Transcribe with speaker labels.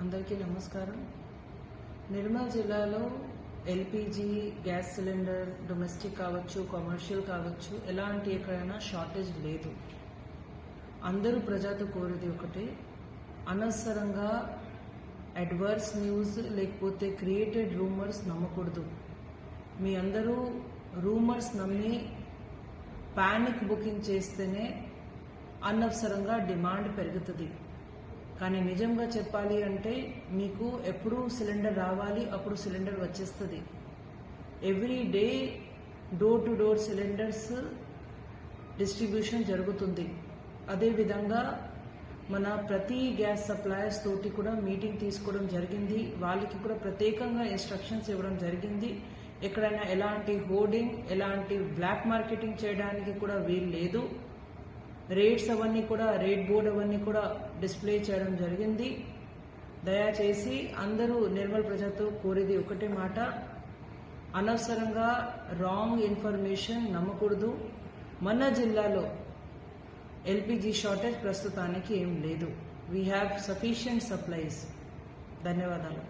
Speaker 1: అందరికీ నమస్కారం. నిర్మల్ జిల్లాలో ఎల్పిజి గ్యాస్ సిలిండర్ డొమెస్టిక్ కావచ్చు, కమర్షియల్ కావచ్చు, ఎలాంటి ఎక్కడైనా షార్టేజ్ లేదు. అందరూ ప్రజలతో కోరేది ఒకటే, అనవసరంగా అడ్వర్స్ న్యూస్ లేకపోతే క్రియేటెడ్ రూమర్స్ నమ్మకూడదు. మీ అందరూ రూమర్స్ నమ్మి పానిక్ బుకింగ్ చేస్తేనే అనవసరంగా డిమాండ్ పెరుగుతుంది. కానీ నిజంగా చెప్పాలి అంటే మీకు ఎప్పుడు సిలిండర్ రావాలి, అప్పుడు సిలిండర్ వచ్చేస్తుంది. Every day door to door cylinders distribution జరుగుతుంది. అదేవిధంగా మన ప్రతి గ్యాస్ సప్లయర్స్ తోటి కూడా మీటింగ్ తీసుకోవడం జరిగింది. వాళ్ళకి కూడా ప్రత్యేకంగా ఇన్స్ట్రక్షన్స్ ఇవ్వడం జరిగింది. ఎక్కడైనా ఎలాంటి హోర్డింగ్, ఎలాంటి బ్లాక్ మార్కెటింగ్ చేయడానికి కూడా వీలు లేదు. రేట్స్ అవన్నీ కూడా, రేట్ బోర్డ్ అవన్నీ కూడా డిస్ప్లే చేయడం జరిగింది. దయచేసి అందరూ నిర్మల్ ప్రజలతో కోరేది ఒకటే మాట, అనవసరంగా రాంగ్ ఇన్ఫర్మేషన్ నమ్మకూడదు. మన జిల్లాలో ఎల్పిజి షార్టేజ్ ప్రస్తుతానికి ఏం లేదు. We have sufficient supplies. ధన్యవాదాలు.